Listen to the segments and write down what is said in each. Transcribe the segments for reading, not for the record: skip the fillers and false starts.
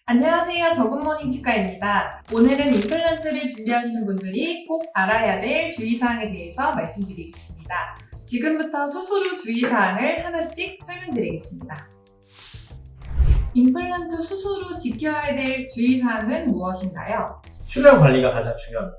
안녕하세요. 더굿모닝 치과입니다. 오늘은 임플란트를 준비하시는 분들이 꼭 알아야 될 주의사항에 대해서 말씀드리겠습니다. 지금부터 수술 후 주의사항을 하나씩 설명드리겠습니다. 임플란트 수술 후 지켜야 될 주의사항은 무엇인가요? 출혈 관리가 가장 중요합니다.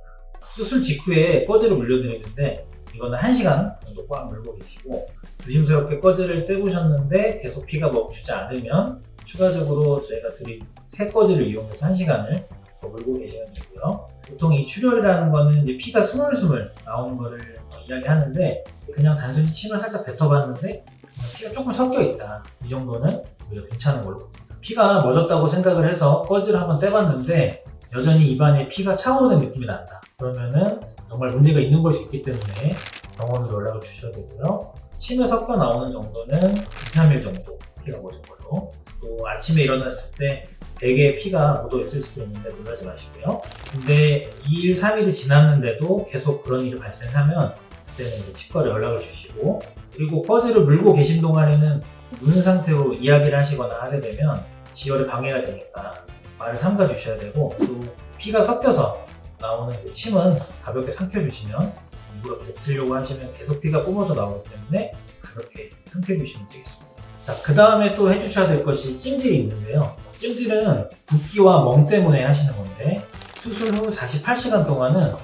수술 직후에 꺼즈를 물려드리는데 이거는 1시간 정도 꽉 물고 계시고 조심스럽게 꺼즈를 떼보셨는데 계속 피가 멈추지 않으면 추가적으로 저희가 드린 새 꺼즈를 이용해서 1시간을 더 물고 계시면 되고요. 보통 이 출혈이라는 거는 이제 피가 스물스물 나오는 거를 이야기하는데 그냥 단순히 침을 살짝 뱉어봤는데 그냥 피가 조금 섞여 있다. 이 정도는 우리가 괜찮은 걸로 봅니다. 피가 멎었다고 생각을 해서 꺼즈를 한번 떼봤는데 여전히 입안에 피가 차오르는 느낌이 난다. 그러면은 정말 문제가 있는 걸 수 있기 때문에 병원으로 연락을 주셔야 되고요. 침에 섞여 나오는 정도는 2, 3일 정도 피가 멎은 걸로. 또 아침에 일어났을 때 베개에 피가 묻어 있을 수도 있는데 놀라지 마시고요. 근데 2일, 3일이 지났는데도 계속 그런 일이 발생하면 그때는 이제 치과로 연락을 주시고, 그리고 꺼즈를 물고 계신 동안에는 누는 상태로 이야기를 하시거나 하게 되면 지혈에 방해가 되니까 말을 삼가 주셔야 되고, 또 피가 섞여서 나오는 그 침은 가볍게 삼켜주시면 일부러 뱉으려고 하시면 계속 피가 뿜어져 나오기 때문에 가볍게 삼켜주시면 되겠습니다. 자, 그 다음에 또 해주셔야 될 것이 찜질이 있는데요. 찜질은 붓기와 멍 때문에 하시는 건데 수술 후 48시간 동안은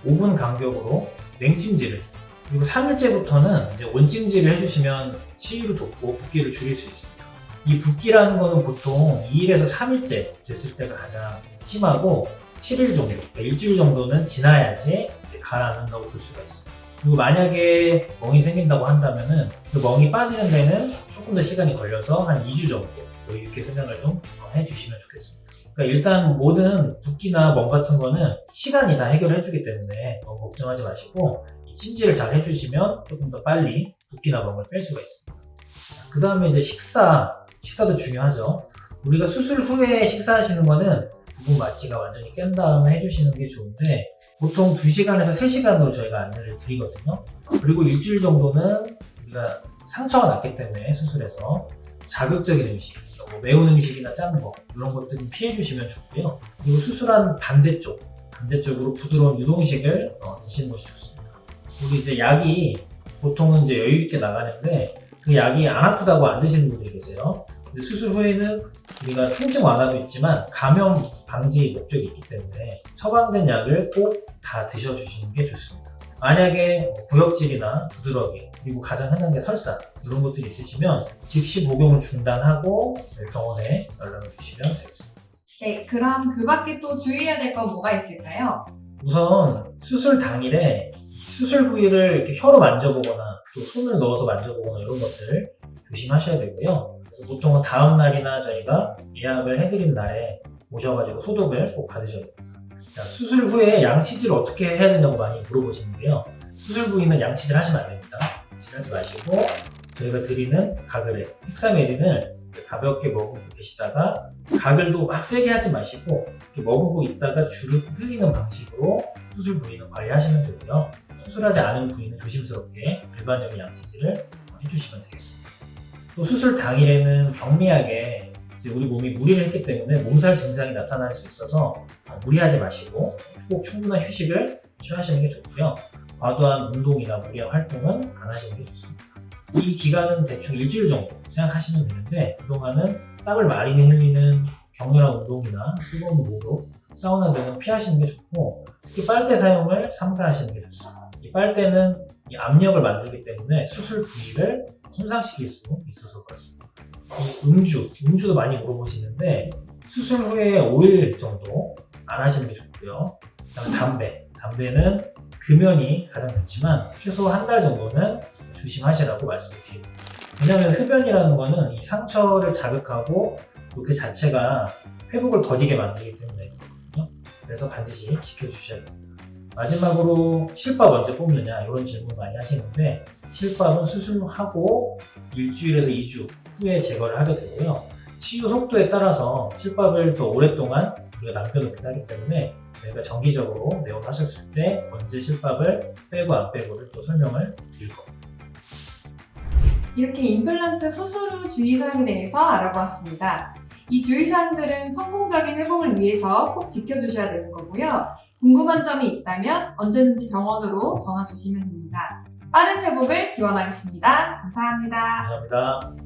5분 간격으로 냉찜질을, 그리고 3일째부터는 이제 온찜질을 해주시면 치유를 돕고 붓기를 줄일 수 있습니다. 이 붓기라는 거는 보통 2일에서 3일째 됐을 때가 가장 심하고 7일 정도, 그러니까 일주일 정도는 지나야지 가라앉는다고 볼 수가 있습니다. 그리고 만약에 멍이 생긴다고 한다면은 그 멍이 빠지는 데는 조금 더 시간이 걸려서 한 2주 정도 이렇게 생각을 좀 해주시면 좋겠습니다. 그러니까 일단 모든 붓기나 멍 같은 거는 시간이 다 해결해 주기 때문에 너무 걱정하지 마시고 이 찜질을 잘 해주시면 조금 더 빨리 붓기나 멍을 뺄 수가 있습니다. 그 다음에 이제 식사도 중요하죠. 우리가 수술 후에 식사하시는 거는 부분 마취가 완전히 깬 다음에 해주시는 게 좋은데 보통 2시간에서 3시간으로 저희가 안내를 드리거든요. 그리고 일주일 정도는 우리가 상처가 났기 때문에 수술해서 자극적인 음식, 뭐 매운 음식이나 짠 거 이런 것들은 피해 주시면 좋고요. 그리고 수술한 반대쪽으로 부드러운 유동식을 드시는 것이 좋습니다. 그리고 이제 약이 보통은 이제 여유 있게 나가는데 그 약이 안 아프다고 안 드시는 분들이 계세요. 근데 수술 후에는 우리가 통증 완화도 있지만 감염 방지 목적이 있기 때문에 처방된 약을 꼭 다 드셔주시는 게 좋습니다. 만약에 구역질이나 두드러기, 그리고 가장 흔한 게 설사 이런 것들이 있으시면 즉시 복용을 중단하고 병원에 연락을 주시면 되겠습니다. 네, 그럼 그 밖에 또 주의해야 될 건 뭐가 있을까요? 우선 수술 당일에 수술 부위를 이렇게 혀로 만져보거나 또 손을 넣어서 만져보거나 이런 것들 조심하셔야 되고요. 그래서 보통은 다음 날이나 저희가 예약을 해드린 날에 오셔가지고 소독을 꼭 받으셔야 됩니다. 자, 수술 후에 양치질을 어떻게 해야 되냐고 많이 물어보시는데요. 수술 부위는 양치질 하시면 안 됩니다. 양치하지 마시고 저희가 드리는 가글에 헥사메린을 가볍게 머금고 계시다가 가글도 막 세게 하지 마시고 이렇게 머금고 있다가 주르륵 흘리는 방식으로 수술 부위는 관리하시면 되고요. 수술하지 않은 부위는 조심스럽게 일반적인 양치질을 해주시면 되겠습니다. 또 수술 당일에는 경미하게 이제 우리 몸이 무리를 했기 때문에 몸살 증상이 나타날 수 있어서 무리하지 마시고 꼭 충분한 휴식을 취하시는 게 좋고요. 과도한 운동이나 무리한 활동은 안 하시는 게 좋습니다. 이 기간은 대충 일주일 정도 생각하시면 되는데 그동안은 땀을 많이 흘리는 격렬한 운동이나 뜨거운 목욕, 사우나 등은 피하시는 게 좋고 특히 빨대 사용을 삼가하시는 게 좋습니다. 이 빨대는 이 압력을 만들기 때문에 수술 부위를 손상시킬 수 있어서 그렇습니다. 이 음주도 많이 물어보시는데 수술 후에 5일 정도 안 하시는 게 좋고요. 그다음에 담배는 금연이 가장 좋지만 최소 한 달 정도는 조심하시라고 말씀을 드립니다. 왜냐하면 흡연이라는 거는 이 상처를 자극하고 또 그 자체가 회복을 더디게 만들기 때문에 그렇거든요. 그래서 반드시 지켜주셔야 됩니다. 마지막으로 실밥 언제 뽑느냐 이런 질문 많이 하시는데 실밥은 수술하고 일주일에서 2주 후에 제거를 하게 되고요. 치유 속도에 따라서 실밥을 더 오랫동안 우리가 남겨놓긴 하기 때문에 저희가 정기적으로 내원하셨을 때 언제 실밥을 빼고 안 빼고를 또 설명을 드릴 겁니다. 이렇게 임플란트 수술 후 주의사항에 대해서 알아보았습니다. 이 주의사항들은 성공적인 회복을 위해서 꼭 지켜주셔야 되는 거고요. 궁금한 점이 있다면 언제든지 병원으로 전화 주시면 됩니다. 빠른 회복을 기원하겠습니다. 감사합니다. 감사합니다.